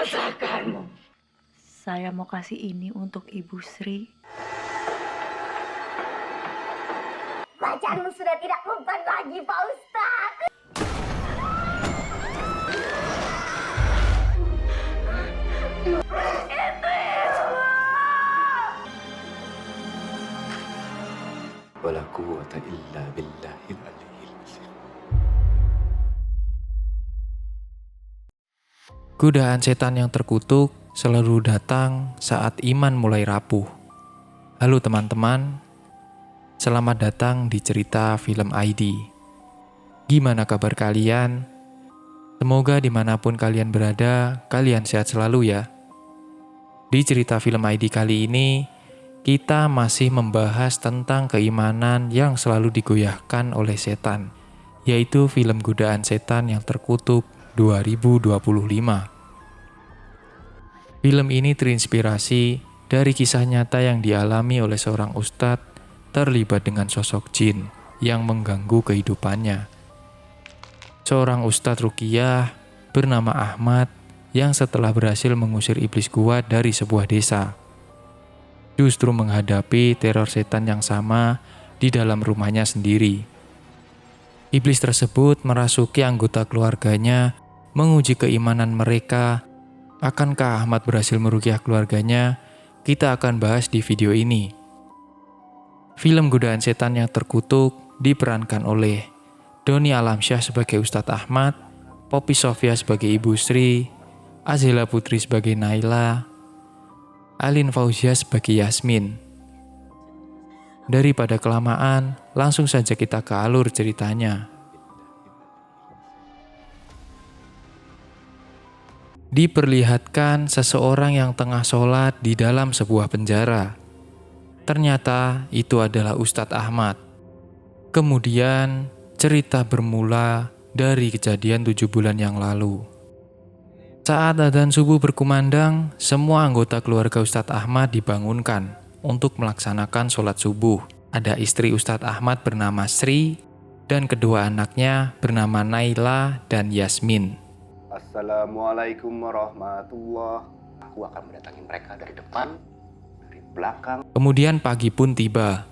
merasakanmu. Saya mau kasih ini untuk Ibu Sri. Bacaanmu sudah tidak mempan lagi, Pak Ustadz. Wala quwwata illa billahil aliyyil azim. Godaan setan yang terkutuk selalu datang saat iman mulai rapuh. Halo teman-teman, selamat datang di Cerita Film ID. Gimana kabar kalian? Semoga dimanapun kalian berada, kalian sehat selalu ya. Di Cerita Film ID kali ini, kita masih membahas tentang keimanan yang selalu digoyahkan oleh setan, yaitu film Godaan Setan yang Terkutuk 2025. Film ini terinspirasi dari kisah nyata yang dialami oleh seorang ustadz terlibat dengan sosok jin yang mengganggu kehidupannya. Seorang ustadz ruqyah bernama Ahmad yang setelah berhasil mengusir iblis kuat dari sebuah desa, justru menghadapi teror setan yang sama di dalam rumahnya sendiri. Iblis tersebut merasuki anggota keluarganya, menguji keimanan mereka. Akankah Ahmad berhasil meruqyah keluarganya? Kita akan bahas di video ini. Film Godaan Setan yang Terkutuk diperankan oleh Doni Alamsyah sebagai Ustadz Ahmad, Poppy Sofia sebagai Ibu Sri, Azela Putri sebagai Naila, Alin Fauzia sebagai Yasmin. Daripada kelamaan, langsung saja kita ke alur ceritanya. Diperlihatkan seseorang yang tengah sholat di dalam sebuah penjara. Ternyata itu adalah Ustadz Ahmad. Kemudian cerita bermula dari kejadian 7 bulan yang lalu. Saat adzan subuh berkumandang, semua anggota keluarga Ustadz Ahmad dibangunkan untuk melaksanakan sholat subuh. Ada istri Ustadz Ahmad bernama Sri dan kedua anaknya bernama Naila dan Yasmin. Assalamualaikum warahmatullahi. Aku akan mendatangi mereka dari depan, dari belakang. Kemudian pagi pun tiba.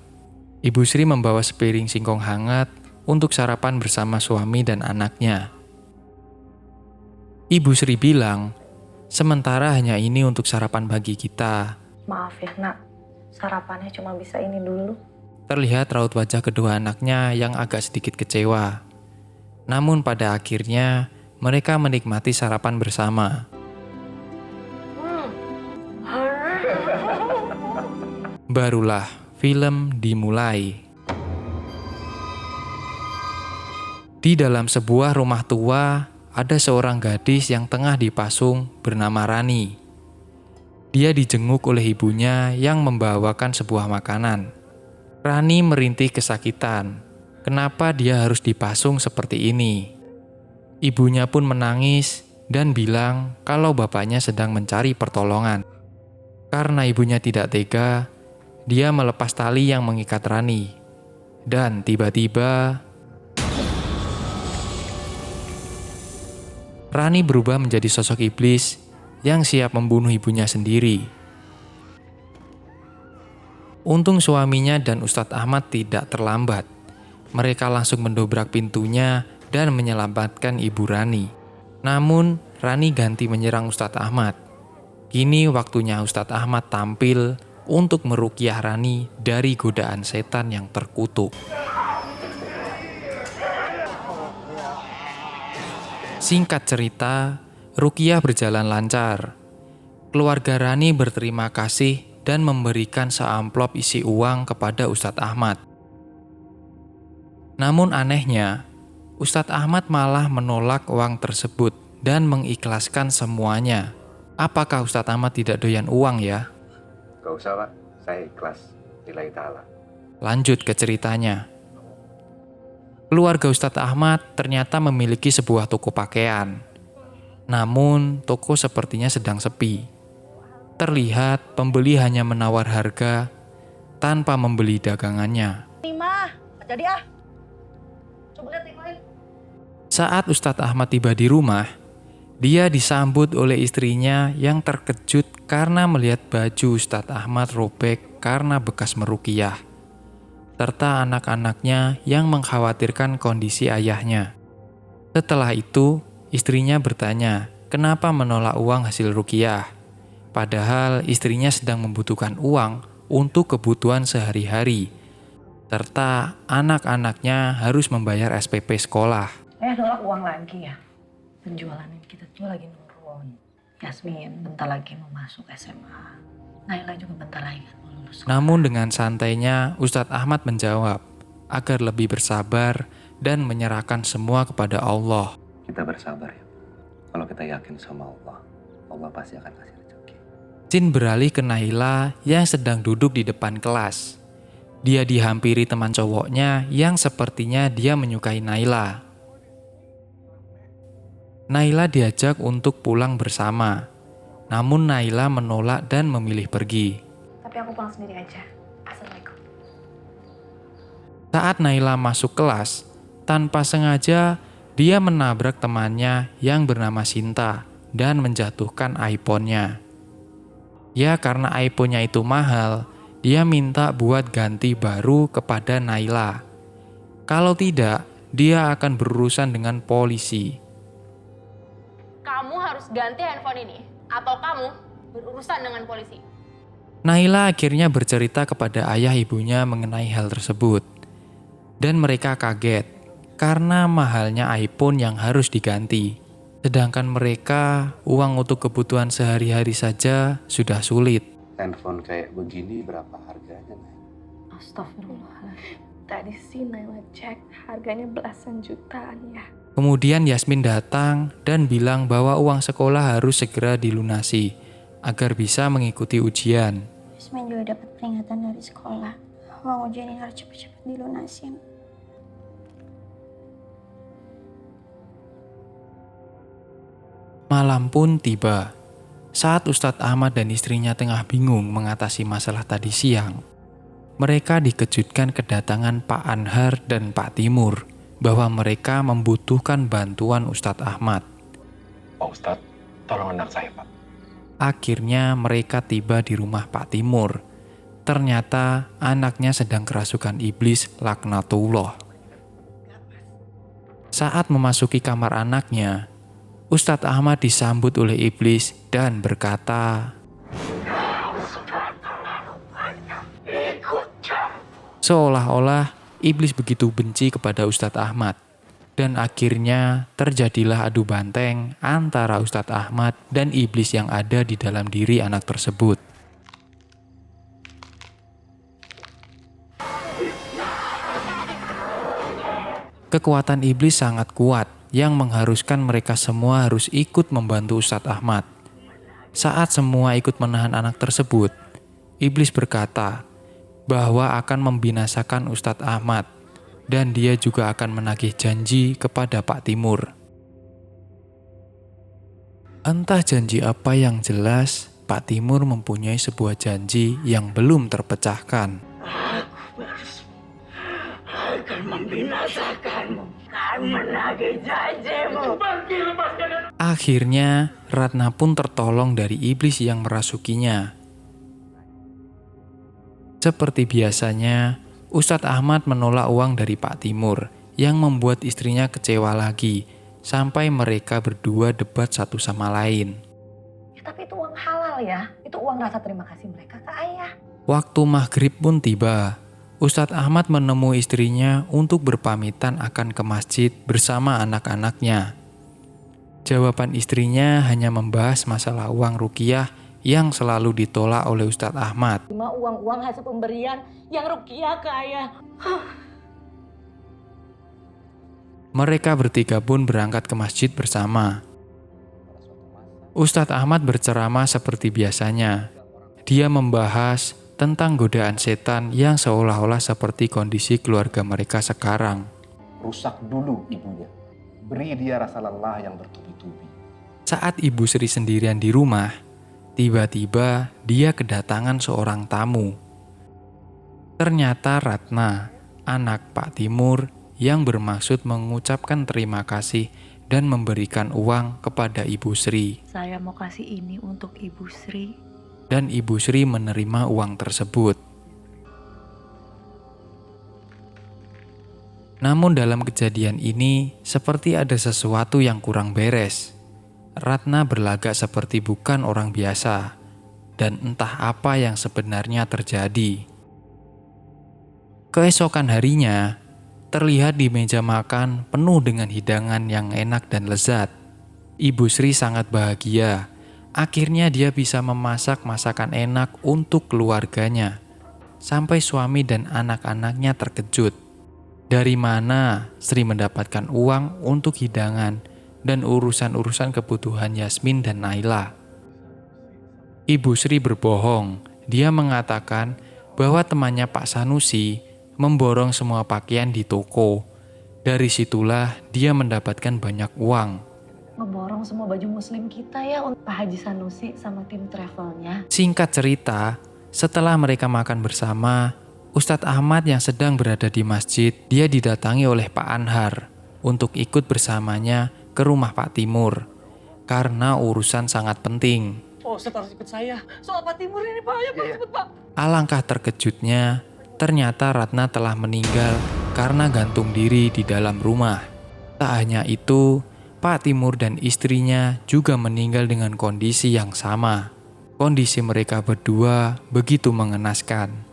Ibu Sri membawa sepiring singkong hangat untuk sarapan bersama suami dan anaknya. Ibu Sri bilang, sementara hanya ini untuk sarapan pagi kita. Maaf ya nak, sarapannya cuma bisa ini dulu. Terlihat raut wajah kedua anaknya yang agak sedikit kecewa. Namun pada akhirnya, mereka menikmati sarapan bersama. Barulah film dimulai. Di dalam sebuah rumah tua, ada seorang gadis yang tengah dipasung bernama Rani. Dia dijenguk oleh ibunya yang membawakan sebuah makanan. Rani merintih kesakitan. Kenapa dia harus dipasung seperti ini? Ibunya pun menangis dan bilang kalau bapaknya sedang mencari pertolongan. Karena ibunya tidak tega, dia melepas tali yang mengikat Rani. Dan tiba-tiba Rani berubah menjadi sosok iblis yang siap membunuh ibunya sendiri. Untung suaminya dan Ustadz Ahmad tidak terlambat. Mereka langsung mendobrak pintunya dan menyelamatkan ibu Rani. Namun, Rani ganti menyerang Ustadz Ahmad. Kini waktunya Ustadz Ahmad tampil untuk meruqyah Rani dari godaan setan yang terkutuk. Singkat cerita, ruqyah berjalan lancar. Keluarga Rani berterima kasih dan memberikan seamplop isi uang kepada Ustadz Ahmad. Namun anehnya, Ustadz Ahmad malah menolak uang tersebut dan mengikhlaskan semuanya. Apakah Ustadz Ahmad tidak doyan uang ya? Gak usah Pak, saya ikhlas. Lillahi ta'ala. Lanjut ke ceritanya. Keluarga Ustadz Ahmad ternyata memiliki sebuah toko pakaian. Namun, toko sepertinya sedang sepi. Terlihat pembeli hanya menawar harga tanpa membeli dagangannya. Ini mah, jadi ah. Coba lihat yang lain. Saat Ustadz Ahmad tiba di rumah, Dia disambut oleh istrinya yang terkejut karena melihat baju Ustadz Ahmad robek karena bekas meruqyah, serta anak-anaknya yang mengkhawatirkan kondisi ayahnya. Setelah itu, istrinya bertanya, kenapa menolak uang hasil ruqyah? Padahal istrinya sedang membutuhkan uang untuk kebutuhan sehari-hari, serta anak-anaknya harus membayar SPP sekolah. Nolak uang lagi ya. Penjualan yang kita jual lagi nurun. Yasmin bentar lagi mau masuk SMA. Naila juga bentar lagi kan mau lulus sekolah. Namun dengan santainya, Ustadz Ahmad menjawab agar lebih bersabar dan menyerahkan semua kepada Allah. Kita bersabar ya. Kalau kita yakin sama Allah, Allah pasti akan kasih rezeki. Jin beralih ke Naila yang sedang duduk di depan kelas. Dia dihampiri teman cowoknya yang sepertinya dia menyukai Naila. Naila diajak untuk pulang bersama. Namun Naila menolak dan memilih pergi. Tapi aku pulang sendiri aja. Assalamualaikum. Saat Naila masuk kelas, tanpa sengaja dia menabrak temannya yang bernama Sinta dan menjatuhkan iPhone-nya. Ya karena iPhone-nya itu mahal, dia minta buat ganti baru kepada Naila. Kalau tidak, dia akan berurusan dengan polisi. Kamu harus ganti handphone ini, atau kamu berurusan dengan polisi. Naila akhirnya bercerita kepada ayah ibunya mengenai hal tersebut. Dan mereka kaget, karena mahalnya iPhone yang harus diganti. Sedangkan mereka, uang untuk kebutuhan sehari-hari saja sudah sulit. Handphone kayak begini berapa harganya, Nay? Astagfirullahaladzim. Tadi sih Naila cek harganya belasan jutaan ya. Kemudian Yasmin datang dan bilang bahwa uang sekolah harus segera dilunasi agar bisa mengikuti ujian. Yasmin juga dapat peringatan dari sekolah. Uang ujian ini harus cepet-cepet dilunasin. Malam pun tiba. Saat Ustadz Ahmad dan istrinya tengah bingung mengatasi masalah tadi siang, mereka dikejutkan kedatangan Pak Anhar dan Pak Timur bahwa mereka membutuhkan bantuan Ustadz Ahmad. Pak Ustadz, tolong anak saya, Pak. Akhirnya mereka tiba di rumah Pak Timur. Ternyata anaknya sedang kerasukan iblis laknatullah. Saat memasuki kamar anaknya, Ustadz Ahmad disambut oleh iblis dan berkata, seolah-olah iblis begitu benci kepada Ustadz Ahmad. Dan akhirnya terjadilah adu banteng antara Ustadz Ahmad dan iblis yang ada di dalam diri anak tersebut. Kekuatan iblis sangat kuat yang mengharuskan mereka semua harus ikut membantu Ustadz Ahmad. Saat semua ikut menahan anak tersebut, iblis berkata bahwa akan membinasakan Ustadz Ahmad dan dia juga akan menagih janji kepada Pak Timur. Entah janji apa yang jelas, Pak Timur mempunyai sebuah janji yang belum terpecahkan. Akan membinasakanmu dan menagih janjimu. Akhirnya, Ratna pun tertolong dari iblis yang merasukinya. Seperti biasanya, Ustadz Ahmad menolak uang dari Pak Timur yang membuat istrinya kecewa lagi sampai mereka berdua debat satu sama lain. Ya, tapi itu uang halal ya. Itu uang rasa terima kasih mereka ke ayah. Waktu maghrib pun tiba. Ustadz Ahmad menemui istrinya untuk berpamitan akan ke masjid bersama anak-anaknya. Jawaban istrinya hanya membahas masalah uang ruqyah yang selalu ditolak oleh Ustadz Ahmad. Cuma uang-uang hasil pemberian yang ruqyah ke ayah. Mereka bertiga pun berangkat ke masjid bersama. Ustadz Ahmad berceramah seperti biasanya. Dia membahas tentang godaan setan yang seolah-olah seperti kondisi keluarga mereka sekarang. Rusak dulu ibunya. Beri dia rasa lelah yang bertubi-tubi. Saat Ibu Sri sendirian di rumah, tiba-tiba dia kedatangan seorang tamu. Ternyata Ratna, anak Pak Timur yang bermaksud mengucapkan terima kasih dan memberikan uang kepada Ibu Sri. Saya mau kasih ini untuk Ibu Sri. Dan Ibu Sri menerima uang tersebut. Namun dalam kejadian ini, seperti ada sesuatu yang kurang beres. Ratna berlagak seperti bukan orang biasa, dan entah apa yang sebenarnya terjadi. Keesokan harinya, terlihat di meja makan penuh dengan hidangan yang enak dan lezat. Ibu Sri sangat bahagia. Akhirnya dia bisa memasak masakan enak untuk keluarganya. Sampai suami dan anak-anaknya terkejut. Dari mana Sri mendapatkan uang untuk hidangan dan urusan-urusan kebutuhan Yasmin dan Naila? Ibu Sri berbohong. Dia mengatakan bahwa temannya Pak Sanusi memborong semua pakaian di toko. Dari situlah dia mendapatkan banyak uang. Ngeborong semua baju muslim kita ya untuk Pak Haji Sanusi sama tim travelnya. Singkat cerita, setelah mereka makan bersama, Ustadz Ahmad yang sedang berada di masjid, dia didatangi oleh Pak Anhar untuk ikut bersamanya ke rumah Pak Timur karena urusan sangat penting. Oh, Ustadz harus ikut saya. Soal Pak Timur ini, Pak. Ayo, Pak, cepet, Pak. Alangkah terkejutnya, ternyata Ratna telah meninggal karena gantung diri di dalam rumah. Tak hanya itu, Pak Timur dan istrinya juga meninggal dengan kondisi yang sama. Kondisi mereka berdua begitu mengenaskan.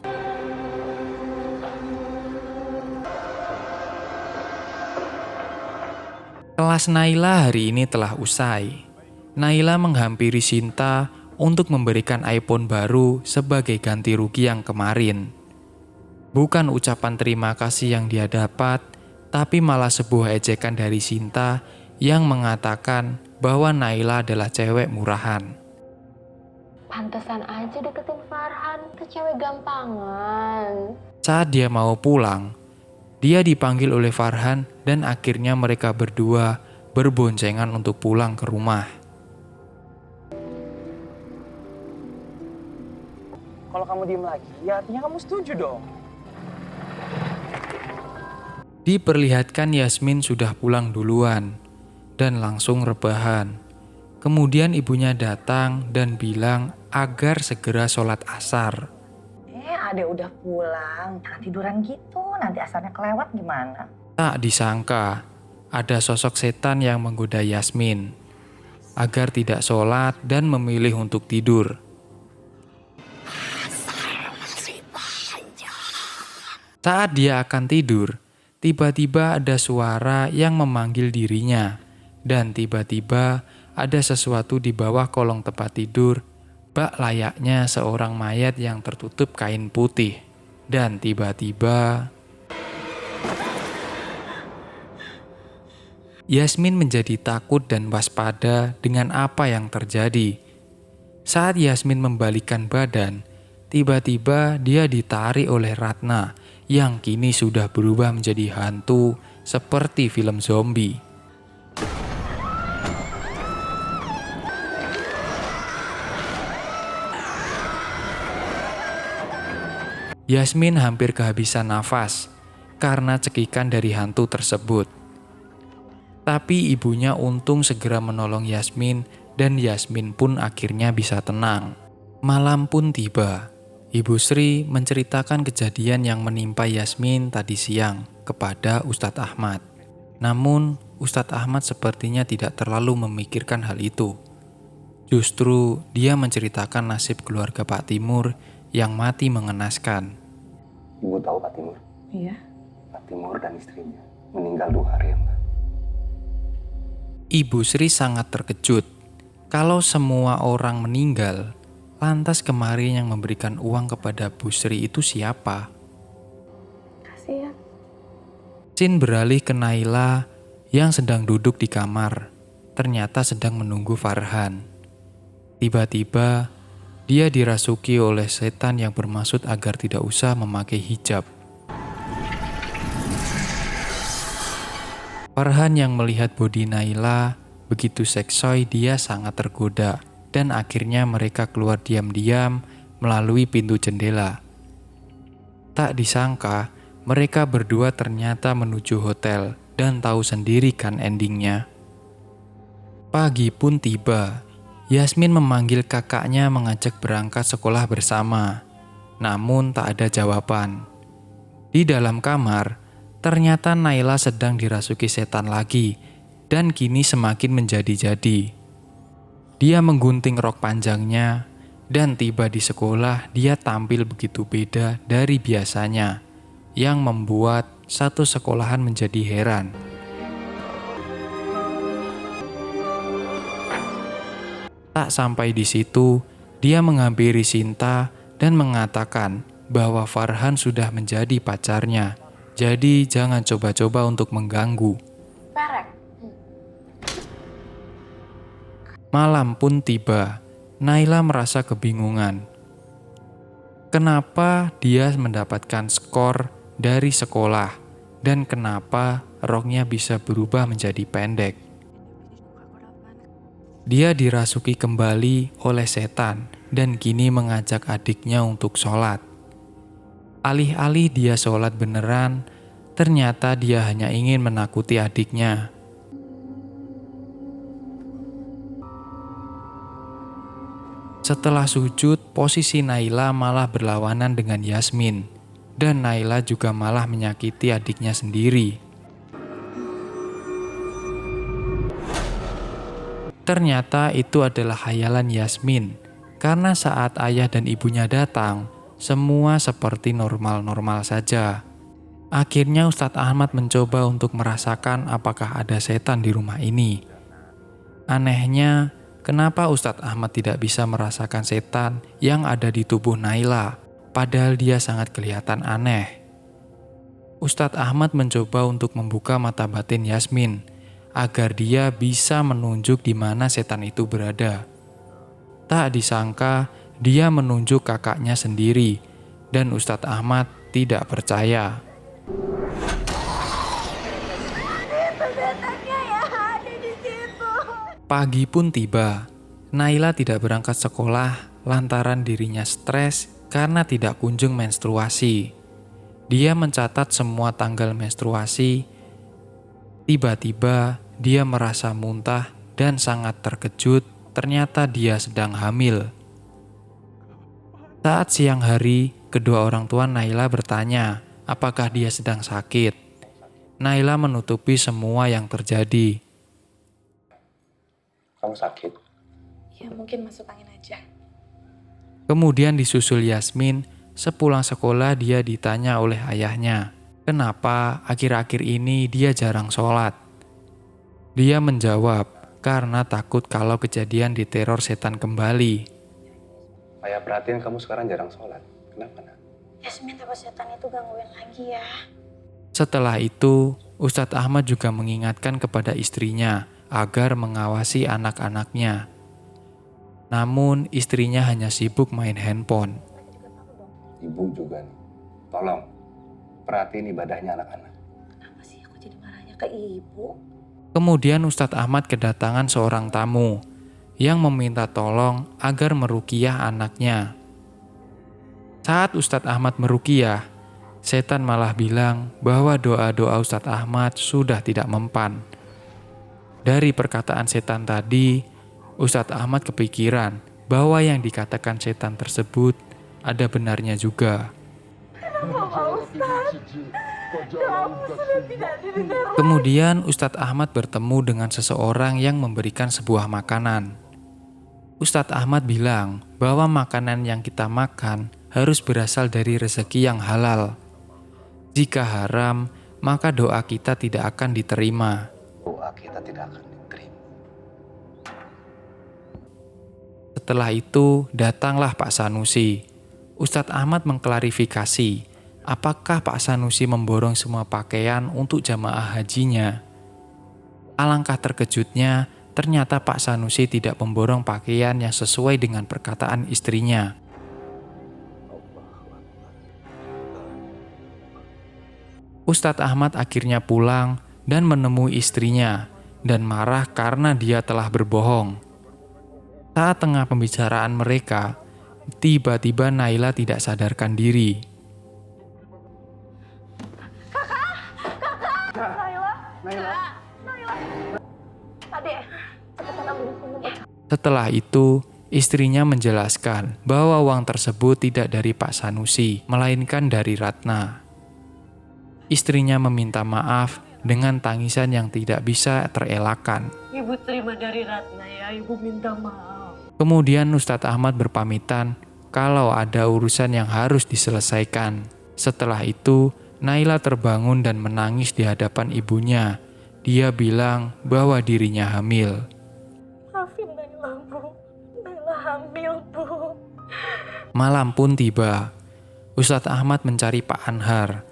Kelas Naila hari ini telah usai. Naila menghampiri Sinta untuk memberikan iPhone baru sebagai ganti rugi yang kemarin. Bukan ucapan terima kasih yang dia dapat, tapi malah sebuah ejekan dari Sinta yang mengatakan bahwa Naila adalah cewek murahan. Pantesan aja deketin Farhan, itu cewek gampangan. Saat dia mau pulang, dia dipanggil oleh Farhan dan akhirnya mereka berdua berboncengan untuk pulang ke rumah. Kalau kamu diem lagi, ya artinya kamu setuju dong. Diperlihatkan Yasmin sudah pulang duluan dan langsung rebahan. Kemudian ibunya datang dan bilang agar segera sholat asar. Adek udah pulang, jangan tiduran gitu, nanti asarnya kelewat gimana? Tak disangka, ada sosok setan yang menggoda Yasmin agar tidak sholat dan memilih untuk tidur. Saat dia akan tidur, tiba-tiba ada suara yang memanggil dirinya, dan tiba-tiba ada sesuatu di bawah kolong tempat tidur, bak layaknya seorang mayat yang tertutup kain putih. Dan tiba-tiba Yasmin menjadi takut dan waspada dengan apa yang terjadi. Saat Yasmin membalikkan badan, tiba-tiba dia ditarik oleh Ratna yang kini sudah berubah menjadi hantu seperti film zombie. Yasmin hampir kehabisan nafas karena cekikan dari hantu tersebut. Tapi ibunya untung segera menolong Yasmin dan Yasmin pun akhirnya bisa tenang. Malam pun tiba. Ibu Sri menceritakan kejadian yang menimpa Yasmin tadi siang kepada Ustadz Ahmad. Namun Ustadz Ahmad sepertinya tidak terlalu memikirkan hal itu. Justru dia menceritakan nasib keluarga Pak Timur yang mati mengenaskan. Ibu tahu Pak Timur? Iya. Pak Timur dan istrinya meninggal 2 hari yang lalu. Ibu Sri sangat terkejut. Kalau semua orang meninggal, lantas kemarin yang memberikan uang kepada Bu Sri itu siapa? Kasihan. Sin beralih ke Naila yang sedang duduk di kamar. Ternyata sedang menunggu Farhan. Tiba-tiba dia dirasuki oleh setan yang bermaksud agar tidak usah memakai hijab. Farhan yang melihat bodi Naila begitu seksoi, dia sangat tergoda dan akhirnya mereka keluar diam-diam melalui pintu jendela. Tak disangka mereka berdua ternyata menuju hotel dan tahu sendiri kan endingnya. Pagi pun tiba. Yasmin memanggil kakaknya mengajak berangkat sekolah bersama. Namun tak ada jawaban. Di dalam kamar, ternyata Naila sedang dirasuki setan lagi dan kini semakin menjadi-jadi. Dia menggunting rok panjangnya dan tiba di sekolah dia tampil begitu beda dari biasanya yang membuat satu sekolahan menjadi heran. Tak sampai di situ, dia menghampiri Sinta dan mengatakan bahwa Farhan sudah menjadi pacarnya. Jadi jangan coba-coba untuk mengganggu. Malam pun tiba. Naila merasa kebingungan. Kenapa dia mendapatkan skor dari sekolah dan kenapa roknya bisa berubah menjadi pendek? Dia dirasuki kembali oleh setan dan kini mengajak adiknya untuk sholat. Alih-alih dia sholat beneran, ternyata dia hanya ingin menakuti adiknya. Setelah sujud, posisi Naila malah berlawanan dengan Yasmin, dan Naila juga malah menyakiti adiknya sendiri. Ternyata itu adalah khayalan Yasmin, karena saat ayah dan ibunya datang, semua seperti normal-normal saja. Akhirnya Ustadz Ahmad mencoba untuk merasakan apakah ada setan di rumah ini. Anehnya, kenapa Ustadz Ahmad tidak bisa merasakan setan yang ada di tubuh Naila, padahal dia sangat kelihatan aneh. Ustadz Ahmad mencoba untuk membuka mata batin Yasmin, agar dia bisa menunjuk di mana setan itu berada. Tak disangka, dia menunjuk kakaknya sendiri, dan Ustadz Ahmad tidak percaya. Pagi pun tiba. Naila tidak berangkat sekolah lantaran dirinya stres karena tidak kunjung menstruasi. Dia mencatat semua tanggal menstruasi. Tiba-tiba dia merasa muntah dan sangat terkejut, ternyata dia sedang hamil. Saat siang hari, kedua orang tua Naila bertanya apakah dia sedang sakit. Naila menutupi semua yang terjadi. Kamu sakit? Ya mungkin masuk angin aja. Kemudian disusul Yasmin. Sepulang sekolah dia ditanya oleh ayahnya, kenapa akhir-akhir ini dia jarang sholat. Dia menjawab, karena takut kalau kejadian diteror setan kembali. Ayah perhatiin kamu sekarang jarang sholat. Kenapa, nak? Yasmin takut setan itu gangguin lagi ya. Setelah itu, Ustadz Ahmad juga mengingatkan kepada istrinya agar mengawasi anak-anaknya. Namun istrinya hanya sibuk main handphone. Ibu juga nih. Tolong, perhatiin ibadahnya anak-anak. Kenapa sih aku jadi marahnya ke ibu? Kemudian Ustadz Ahmad kedatangan seorang tamu yang meminta tolong agar meruqyah anaknya. Saat Ustadz Ahmad meruqyah, setan malah bilang bahwa doa-doa Ustadz Ahmad sudah tidak mempan. Dari perkataan setan tadi, Ustadz Ahmad kepikiran bahwa yang dikatakan setan tersebut ada benarnya juga. Kemudian Ustadz Ahmad bertemu dengan seseorang yang memberikan sebuah makanan. Ustadz Ahmad bilang bahwa makanan yang kita makan harus berasal dari rezeki yang halal. Jika haram, maka doa kita tidak akan diterima. Doa kita tidak akan diterima. Setelah itu, datanglah Pak Sanusi. Ustadz Ahmad mengklarifikasi, apakah Pak Sanusi memborong semua pakaian untuk jamaah hajinya. Alangkah terkejutnya, ternyata Pak Sanusi tidak memborong pakaian yang sesuai dengan perkataan istrinya. Ustadz Ahmad akhirnya pulang dan menemui istrinya dan marah karena dia telah berbohong. Saat tengah pembicaraan mereka, tiba-tiba Naila tidak sadarkan diri. Adek, Setelah itu, istrinya menjelaskan bahwa uang tersebut tidak dari Pak Sanusi, melainkan dari Ratna. Istrinya meminta maaf dengan tangisan yang tidak bisa terelakkan. Ibu terima dari Ratna ya, ibu minta maaf. Kemudian Ustadz Ahmad berpamitan kalau ada urusan yang harus diselesaikan. Setelah itu, Naila terbangun dan menangis di hadapan ibunya. Dia bilang bahwa dirinya hamil. Maafin Naila, Bu. Naila hamil, Bu. Malam pun tiba. Ustadz Ahmad mencari Pak Anhar.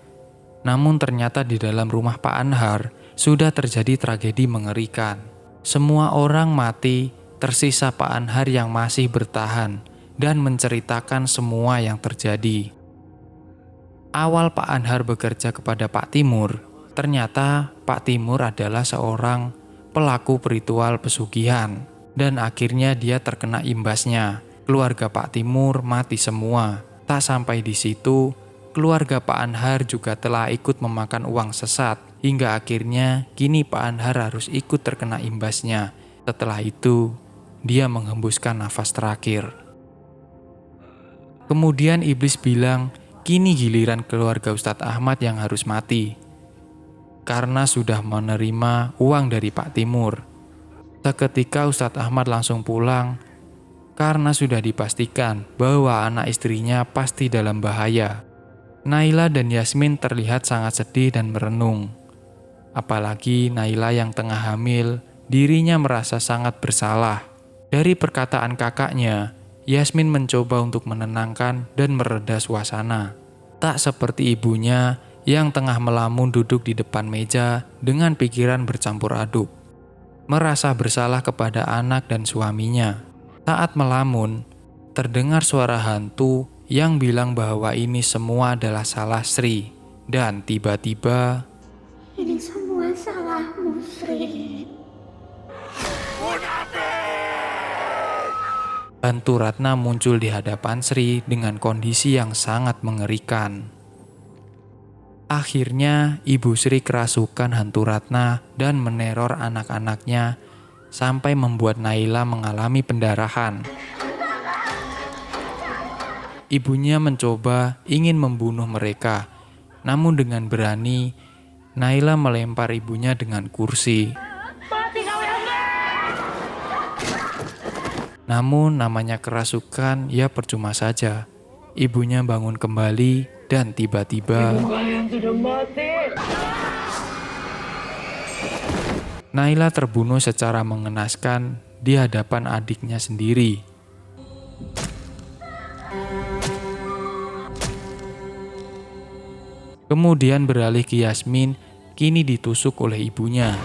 Namun ternyata di dalam rumah Pak Anhar sudah terjadi tragedi mengerikan. Semua orang mati, tersisa Pak Anhar yang masih bertahan dan menceritakan semua yang terjadi. Awal Pak Anhar bekerja kepada Pak Timur, ternyata Pak Timur adalah seorang pelaku ritual pesugihan dan akhirnya dia terkena imbasnya. Keluarga Pak Timur mati semua. Tak sampai di situ, keluarga Pak Anhar juga telah ikut memakan uang sesat hingga akhirnya kini Pak Anhar harus ikut terkena imbasnya. Setelah itu, dia menghembuskan nafas terakhir. Kemudian iblis bilang, kini giliran keluarga Ustadz Ahmad yang harus mati. Karena sudah menerima uang dari Pak Timur. Seketika Ustadz Ahmad langsung pulang karena sudah dipastikan bahwa anak istrinya pasti dalam bahaya. Naila dan Yasmin terlihat sangat sedih dan merenung. Apalagi Naila yang tengah hamil, dirinya merasa sangat bersalah. Dari perkataan kakaknya, Yasmin mencoba untuk menenangkan dan mereda suasana. Tak seperti ibunya yang tengah melamun duduk di depan meja dengan pikiran bercampur aduk. Merasa bersalah kepada anak dan suaminya. Saat melamun, terdengar suara hantu yang bilang bahwa ini semua adalah salah Sri. Dan tiba-tiba, Ini semua salahmu, Sri. hantu Ratna muncul di hadapan Sri dengan kondisi yang sangat mengerikan. Akhirnya, Ibu Sri kerasukan hantu Ratna dan meneror anak-anaknya sampai membuat Naila mengalami pendarahan. Ibunya mencoba ingin membunuh mereka, namun dengan berani, Naila melempar ibunya dengan kursi. Namun namanya kerasukan, ya percuma saja. Ibunya bangun kembali dan tiba-tiba Naila terbunuh secara mengenaskan di hadapan adiknya sendiri. Kemudian beralih ke Yasmin, kini ditusuk oleh ibunya.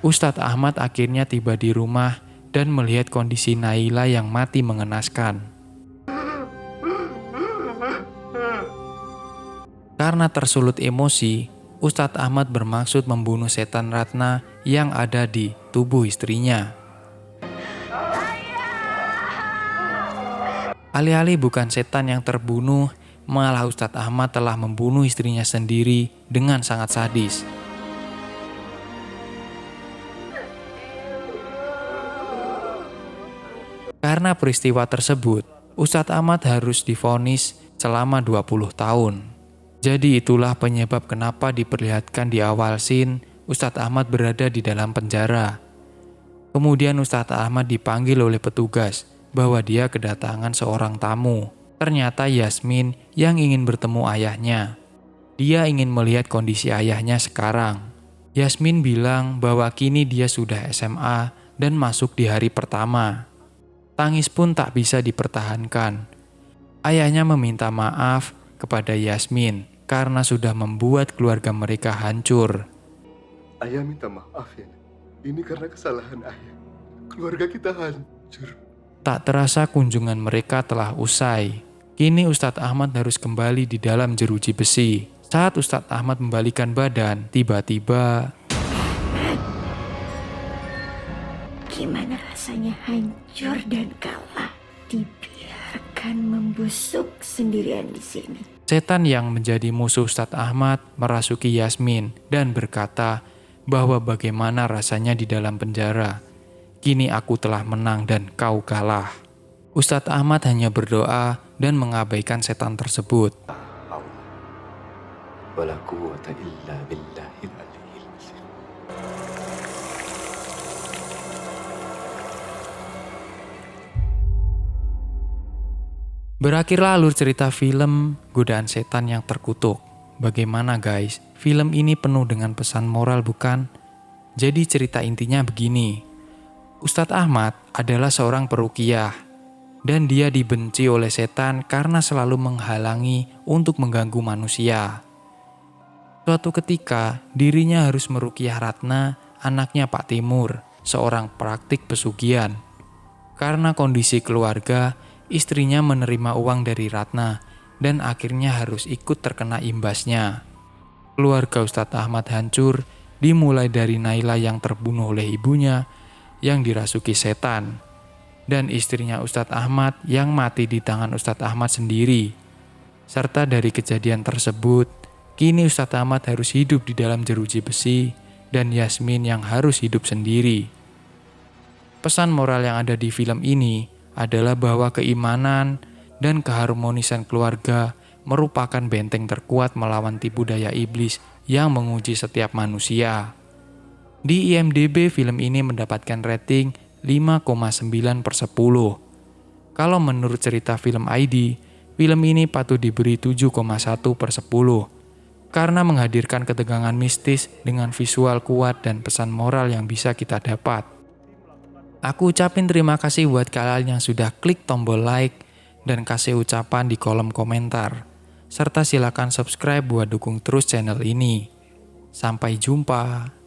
Ustadz Ahmad akhirnya tiba di rumah dan melihat kondisi Naila yang mati mengenaskan. Karena tersulut emosi, Ustadz Ahmad bermaksud membunuh setan Ratna yang ada di tubuh istrinya. Alih-alih bukan setan yang terbunuh, malah Ustadz Ahmad telah membunuh istrinya sendiri dengan sangat sadis. Karena peristiwa tersebut, Ustadz Ahmad harus divonis selama 20 tahun. Jadi itulah penyebab kenapa diperlihatkan di awal scene Ustadz Ahmad berada di dalam penjara. Kemudian Ustadz Ahmad dipanggil oleh petugas bahwa dia kedatangan seorang tamu. Ternyata Yasmin yang ingin bertemu ayahnya. Dia ingin melihat kondisi ayahnya sekarang. Yasmin bilang bahwa kini dia sudah SMA dan masuk di hari pertama. Tangis pun tak bisa dipertahankan. Ayahnya meminta maaf kepada Yasmin karena sudah membuat keluarga mereka hancur. Ayah minta maaf ya. Ini karena kesalahan ayah. Keluarga kita hancur. Tak terasa kunjungan mereka telah usai. Kini Ustadz Ahmad harus kembali di dalam jeruji besi. Saat Ustadz Ahmad membalikan badan, tiba-tiba Gimana rasanya hancur dan kalah, dibiarkan membusuk sendirian di sini. setan yang menjadi musuh Ustadz Ahmad merasuki Yasmin dan berkata bahwa bagaimana rasanya di dalam penjara. Kini aku telah menang dan kau kalah. Ustadz Ahmad hanya berdoa dan mengabaikan setan tersebut. Wala quwwata illa billahil aliyyil azim. Berakhir alur cerita film Godaan Setan yang Terkutuk. Bagaimana guys? Film ini penuh dengan pesan moral bukan? Jadi cerita intinya begini. Ustadz Ahmad adalah seorang peruqyah dan dia dibenci oleh setan karena selalu menghalangi untuk mengganggu manusia. Suatu ketika dirinya harus meruqyah Ratna, anaknya Pak Timur, seorang praktik pesugihan. Karena kondisi keluarga, istrinya menerima uang dari Ratna dan akhirnya harus ikut terkena imbasnya. Keluarga Ustadz Ahmad hancur, dimulai dari Naila yang terbunuh oleh ibunya yang dirasuki setan, dan istrinya Ustadz Ahmad yang mati di tangan Ustadz Ahmad sendiri. Serta dari kejadian tersebut, kini Ustadz Ahmad harus hidup di dalam jeruji besi dan Yasmin yang harus hidup sendiri. Pesan moral yang ada di film ini adalah bahwa keimanan dan keharmonisan keluarga merupakan benteng terkuat melawan tipu daya iblis yang menguji setiap manusia. Di IMDb film ini mendapatkan rating 5,9/10. Kalau menurut cerita film ID, film ini patut diberi 7,1/10 karena menghadirkan ketegangan mistis dengan visual kuat dan pesan moral yang bisa kita dapat. Aku ucapin terima kasih buat kalian yang sudah klik tombol like dan kasih ucapan di kolom komentar. Serta silakan subscribe buat dukung terus channel ini. Sampai jumpa.